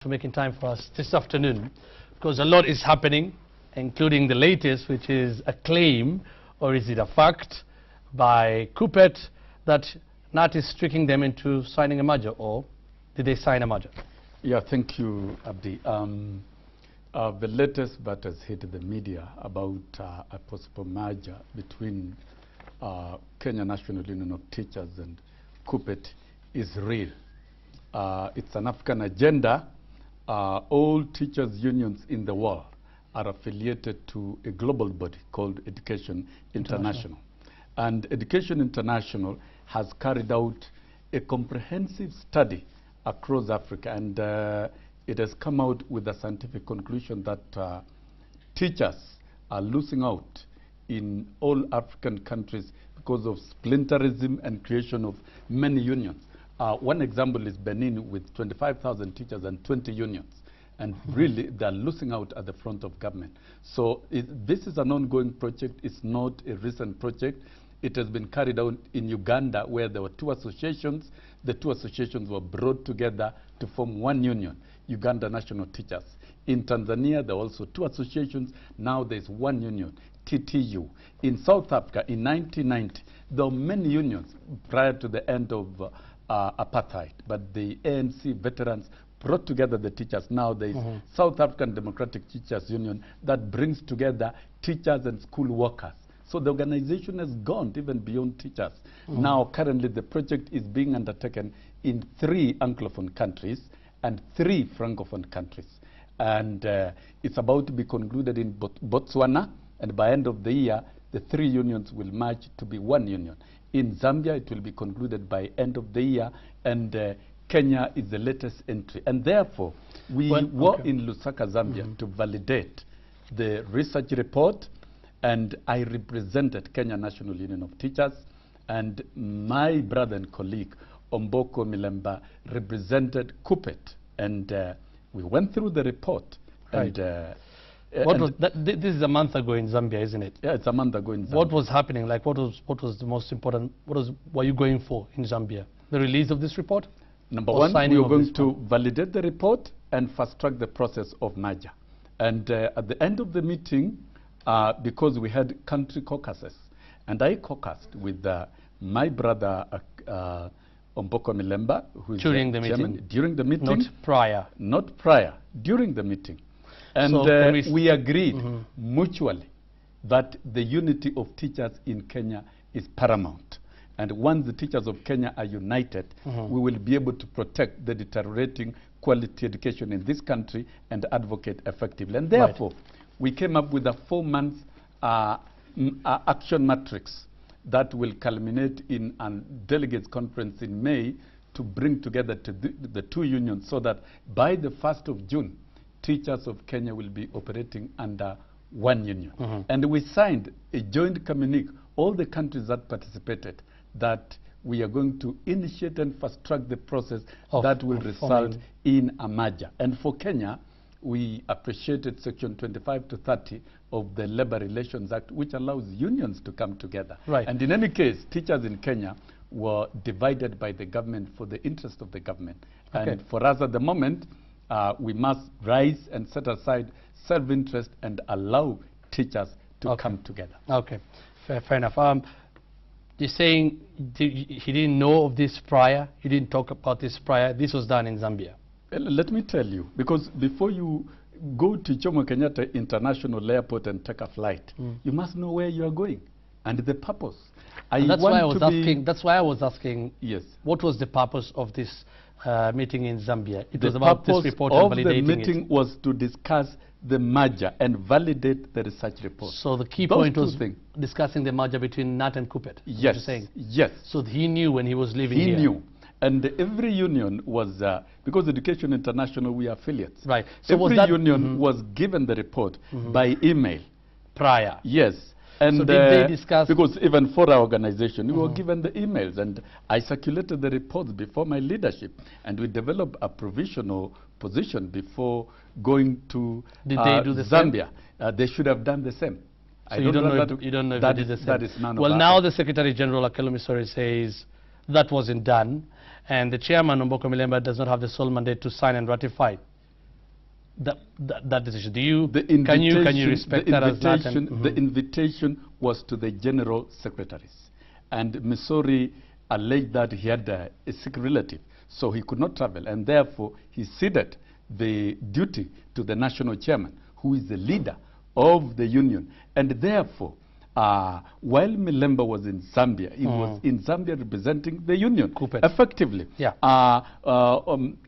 For making time for us this afternoon, because a lot is happening, including the latest, which is a claim, or is it a fact, by KUPPET that KNUT is tricking them into signing a merger, or did they sign a merger? Yeah, thank you, Abdi. The latest that has hit the media about a possible merger between Kenya National Union of Teachers and KUPPET is real. It's an African agenda. All teachers' unions in the world are affiliated to a global body called Education International. And Education International has carried out a comprehensive study across Africa, and it has come out with a scientific conclusion that teachers are losing out in all African countries because of splinterism and creation of many unions. One example is Benin with 25,000 teachers and 20 unions. And really, they're losing out at the front of government. So this is an ongoing project. It's not a recent project. It has been carried out in Uganda, where there were two associations. The two associations were brought together to form one union, Uganda National Teachers. In Tanzania, there are also two associations. Now there's one union, TTU. In South Africa, in 1990, there were many unions prior to the end of apartheid, but the ANC veterans brought together the teachers. Now there is South African Democratic Teachers Union that brings together teachers and school workers. So the organization has gone even beyond teachers. Now currently the project is being undertaken in 3 Anglophone countries and 3 Francophone countries. And it's about to be concluded in Botswana, and by end of the year, the 3 unions will merge to be one union. In Zambia, it will be concluded by end of the year, and Kenya is the latest entry. And therefore, we were in Lusaka, Zambia to validate the research report, and I represented Kenya National Union of Teachers, and my brother and colleague, Omboko Milemba, represented KUPPET, and we went through the report. Right. And what was that? This is a month ago in Zambia, isn't it? Yeah, it's a month ago in Zambia. What was happening? Like, what was the most important? Were you going for in Zambia? The release of this report? Number one, we are going to validate the report and fast track the process of merger. And at the end of the meeting, because we had country caucuses, and I caucused with my brother Omboko Milemba, who is during the chairman, meeting. During the meeting. Not prior. Not prior. During the meeting. And so we agreed mutually that the unity of teachers in Kenya is paramount. And once the teachers of Kenya are united, we will be able to protect the deteriorating quality education in this country and advocate effectively. And therefore, we came up with a 4-month action matrix that will culminate in a delegates conference in May to bring together the 2 unions, so that by the 1st of June, teachers of Kenya will be operating under one union. And we signed a joint communique, all the countries that participated, that we are going to initiate and fast track the process that will result in a merger. And for Kenya, we appreciated Section 25 to 30 of the Labor Relations Act, which allows unions to come together. Right. And in any case, teachers in Kenya were divided by the government for the interest of the government. And for us at the moment, we must rise and set aside self-interest and allow teachers to come together. Okay, fair enough. You're saying he didn't know of this prior, he didn't talk about this prior, this was done in Zambia? Let me tell you, because before you go to Jomo Kenyatta International Airport and take a flight, you must know where you are going and the purpose. That's why I was asking, yes, what was the purpose of this meeting in Zambia? It was was about this report and validating it. The meeting was to discuss the merger and validate the research report. So the key point was discussing the merger between KNUT and KUPPET. Yes, you're saying? Yes. So he knew when he was leaving here. He knew. And every union was, because Education International, we are affiliates. Right. So every union was given the report by email. Prior. Yes. And so did they discuss? Because even for our organization, we were given the emails, and I circulated the reports before my leadership, and we developed a provisional position before going to did they do the Zambia. They should have done the same. So you don't know if they did the same. That is none of well, now the Secretary General Akelumisori says that wasn't done, and the chairman Omboko Milemba does not have the sole mandate to sign and ratify. that decision? Do you The can you invitation- respect the that as that? invitation- The invitation was to the general secretaries, and Missouri alleged that he had a sick relative, so he could not travel, and therefore he ceded the duty to the national chairman, who is the leader of the union. And therefore, while Milemba was in Zambia, he was in Zambia representing the union KUPPET. effectively. Yeah.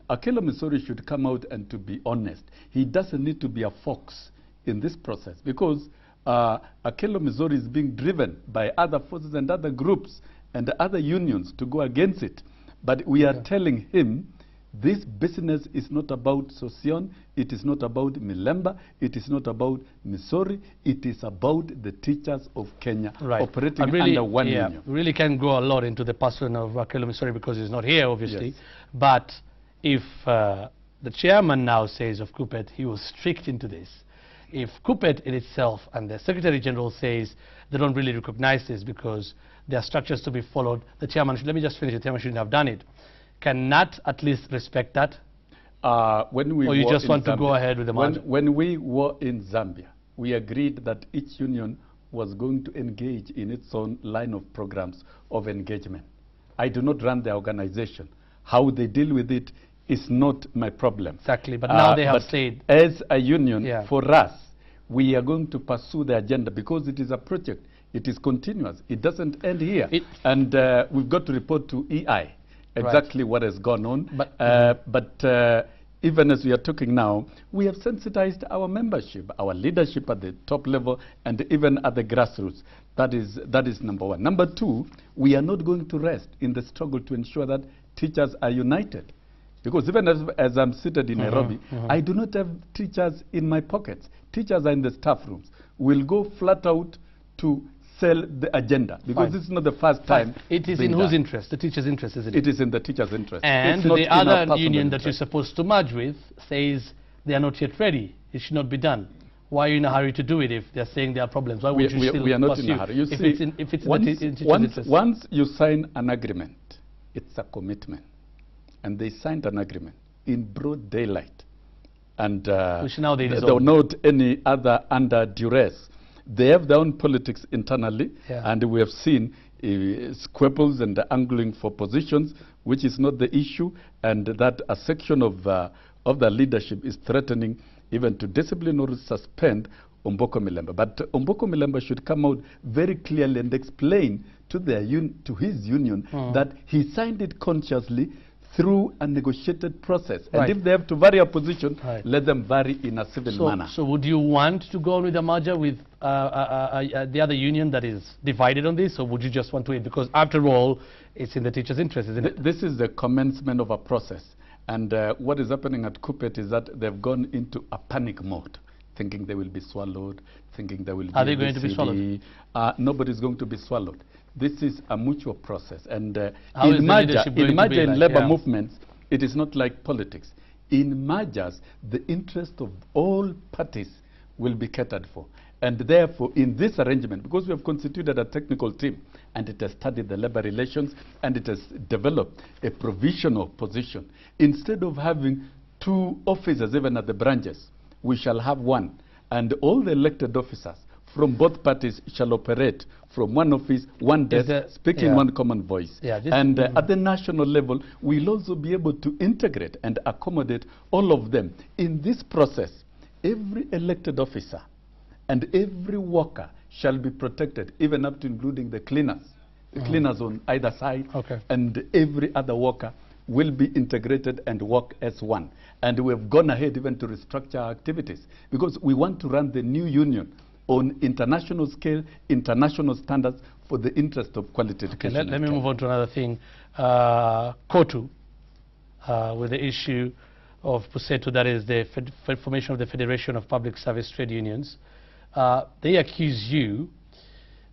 Akelo Missouri should come out and to be honest. He doesn't need to be a fox in this process, because Akelo Missouri is being driven by other forces and other groups and other unions to go against it. But we are telling him, this business is not about Sossion, it is not about Milemba, it is not about Missouri, it is about the teachers of Kenya operating under one union. We really can go a lot into the person of Akelo Missouri because he's not here, obviously. Yes. But if the chairman now says of KUPPET he was strict into this, if KUPPET in itself and the Secretary General says they don't really recognize this because there are structures to be followed, the chairman, let me just finish, the chairman shouldn't have done it. Can NUT at least respect that? When we or you just want Zambia, to go ahead with the merger? When we were in Zambia, we agreed that each union was going to engage in its own line of programs of engagement. I do not run the organization. How they deal with it is not my problem. Exactly, but now they have but said... as a union, for us, we are going to pursue the agenda because it is a project. It is continuous. It doesn't end here. And we've got to report to EI exactly what has gone on. But even as we are talking now, we have sensitized our membership, our leadership at the top level, and even at the grassroots. That is number one. Number two, we are not going to rest in the struggle to ensure that teachers are united. Because even as I'm seated in Nairobi, I do not have teachers in my pockets. Teachers are in the staff rooms. We'll go flat out to sell the agenda, because this is not the first time. It is in whose interest? The teacher's interest, isn't it? It is in the teacher's interest. And the other union that you're supposed to merge with says they are not yet ready. It should not be done. Why are you in a hurry to do it if they're saying there are problems? Why would you still we are not pursue in a hurry. You if see, it's in the teacher's interest? Once you sign an agreement, it's a commitment. And they signed an agreement in broad daylight. And which now they there were not any other under duress. They have their own politics internally, and we have seen squabbles and angling for positions, which is not the issue, and that a section of the leadership is threatening even to discipline or suspend Omboko Milemba. But Omboko Milemba should come out very clearly and explain to his union that he signed it consciously through a negotiated process. And if they have to vary a position, let them vary in a civil manner. So would you want to go on with a merger with the other union that is divided on this, or would you just want to wait? Because after all, it's in the teacher's interest, isn't it? This is the commencement of a process. And what is happening at KUPPET is that they've gone into a panic mode, thinking they will be swallowed, thinking they will be... Are they going to be swallowed? Nobody's going to be swallowed. This is a mutual process. And in merger in labor movements, it is not like politics. In mergers, the interest of all parties will be catered for. And therefore, in this arrangement, because we have constituted a technical team, and it has studied the labor relations, and it has developed a provisional position, instead of having two officers even at the branches, we shall have one. And all the elected officers from both parties shall operate from one office, one desk, speaking one common voice. And at the national level, we'll also be able to integrate and accommodate all of them. In this process, every elected officer and every worker shall be protected, even up to including the cleaners. The cleaners on either side, and every other worker will be integrated and work as one. And we have gone ahead even to restructure our activities, because we want to run the new union on international scale, international standards for the interest of quality education. Let me move on to another thing. KOTU, with the issue of POETTO, that is the formation of the Federation of Public Service Trade Unions. They accuse you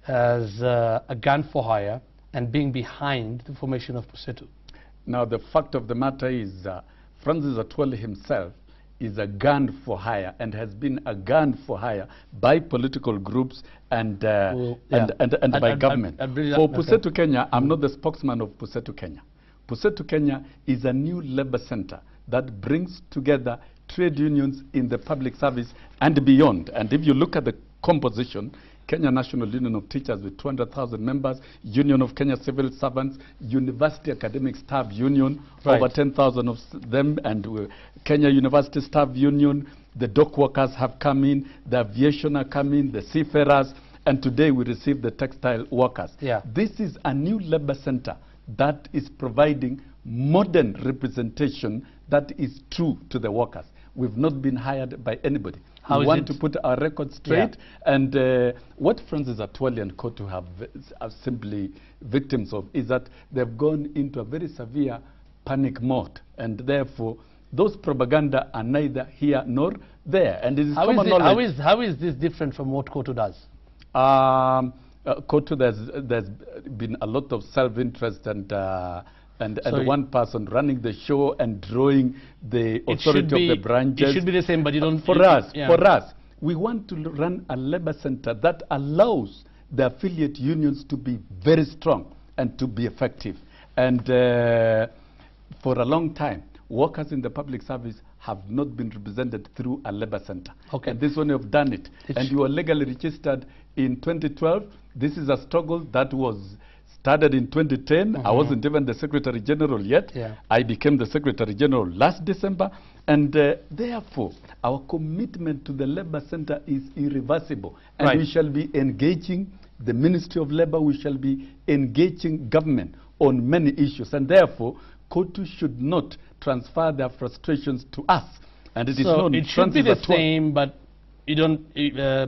as a gun for hire and being behind the formation of POETTO. Now, the fact of the matter is Francis Atwoli himself is a gun for hire and has been a gun for hire by political groups and by government. For POETTO Kenya, I'm not the spokesman of POETTO Kenya. POETTO Kenya is a new labor center that brings together trade unions in the public service and beyond. And if you look at the composition, Kenya National Union of Teachers with 200,000 members, Union of Kenya Civil Servants, University Academic Staff Union, over 10,000 of them, and Kenya University Staff Union, the dock workers have come in, the aviation are coming, the seafarers, and today we receive the textile workers. This is a new labor center that is providing modern representation that is true to the workers. We've not been hired by anybody. We want to put our records straight. And what Francis Atwoli and KOTU are simply victims of is that they've gone into a very severe panic mode. And therefore, those propaganda are neither here nor there. And it is common knowledge. How is this different from what KOTU does? KOTU, there's been a lot of self-interest and one person running the show and drawing the authority of the branches. It should be the same, but you don't... For us, we want to run a labor center that allows the affiliate unions to be very strong and to be effective. And for a long time, workers in the public service have not been represented through a labor center. And this one have done it. And you are legally registered in 2012. This is a struggle that was started in 2010. I wasn't even the Secretary General yet. I became the Secretary General last December. And therefore, our commitment to the Labor Center is irreversible. And we shall be engaging the Ministry of Labor. We shall be engaging government on many issues. And therefore, KOTU should not transfer their frustrations to us. And it is known. It should be the same, but you don't,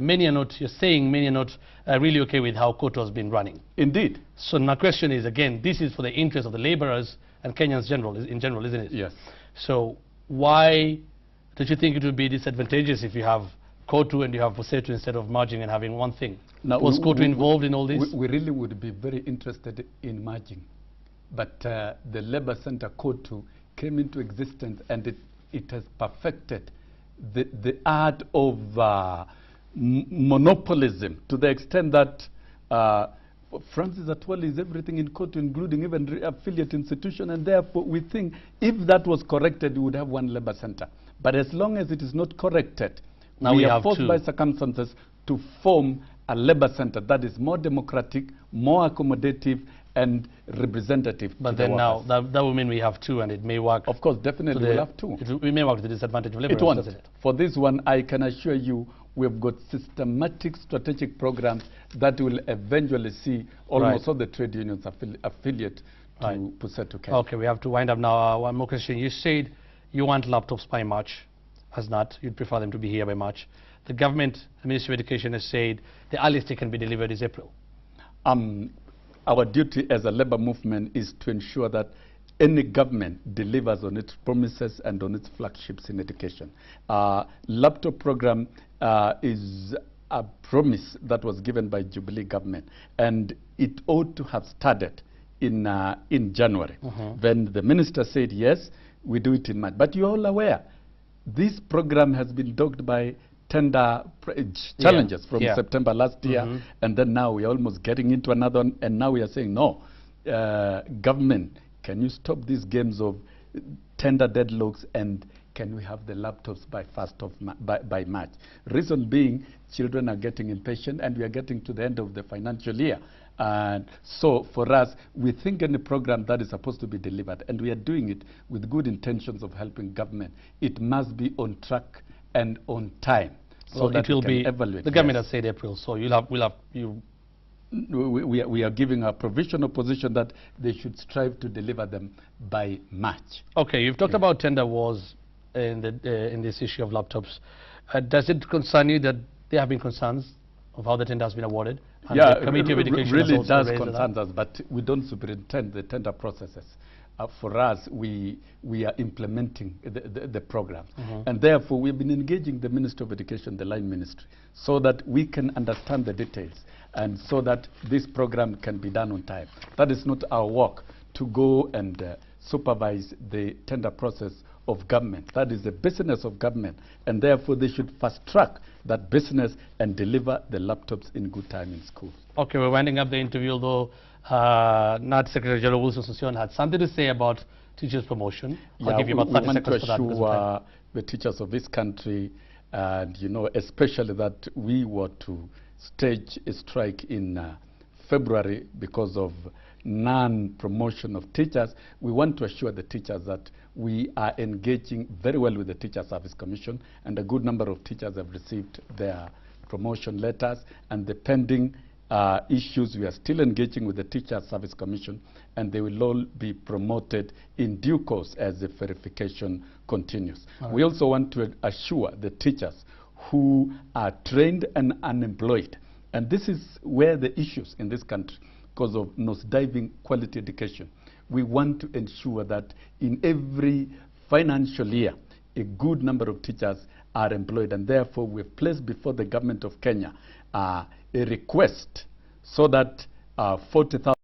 many are not, you're saying many are not really okay with how KOTU has been running. Indeed. So my question is, again, this is for the interest of the laborers and Kenyans in general, isn't it? Yes. So why don't you think it would be disadvantageous if you have KOTU and you have POETTO instead of merging and having one thing? Now, was KOTU involved in all this? We really would be very interested in merging. But the Labor Center KOTU came into existence and it has perfected the art of monopolism to the extent that Francis Atwoli is everything in KOTU, including even affiliate institution, and therefore we think if that was corrected, we would have one labor center. But as long as it is not corrected, now we are forced by circumstances to form a labor center that is more democratic, more accommodative, and representative. But then now that will mean we have two, and it may work. Of course, definitely we'll have two. We may work to the disadvantage of laborers. It won't. For this one, I can assure you, we've got systematic strategic programs that will eventually see almost all the trade unions affiliate to POETTO. Okay, we have to wind up now. One more question. You said you want laptops by March. As not, you'd prefer them to be here by March. The government, the Ministry of Education has said the earliest they can be delivered is April. Our duty as a labor movement is to ensure that any government delivers on its promises and on its flagships in education. Laptop program is a promise that was given by Jubilee government, and it ought to have started in January. When the minister said yes, we do it in March. But you're all aware, this program has been dogged by tender challenges from September last year, and then now we're almost getting into another one, and now we are saying, no, government, can you stop these games of tender deadlocks, and can we have the laptops by by March? Reason being, children are getting impatient, and we are getting to the end of the financial year. And so for us, we think any program that is supposed to be delivered, and we are doing it with good intentions of helping government, it must be on track and on time. So that it will be evaluate. The government has said April, so we are giving a provisional position that they should strive to deliver them by March. Okay, you've talked about tender wars in this issue of laptops. Does it concern you that there have been concerns of how the tender has been awarded? And the Committee of Education really does concern us, but we don't superintend the tender processes. For us, we are implementing the program. And therefore, we've been engaging the Ministry of Education, the line ministry, so that we can understand the details and so that this program can be done on time. That is not our work to go and supervise the tender process of government. That is the business of government, and therefore they should fast track that business and deliver the laptops in good time in schools. Okay, we're winding up the interview, although KNUT Secretary General Sossion had something to say about teachers' promotion. I'll give you about 30 seconds for that. the teachers of this country, and especially that we were to stage a strike in February because of non-promotion of teachers. We want to assure the teachers that we are engaging very well with the Teacher Service Commission, and a good number of teachers have received their promotion letters, and the pending issues, we are still engaging with the Teacher Service Commission, and they will all be promoted in due course as the verification continues. We also want to assure the teachers who are trained and unemployed, and this is where the issues in this country, because of nosediving quality education. We want to ensure that in every financial year, a good number of teachers are employed, and therefore we've placed before the government of Kenya a request so that 40,000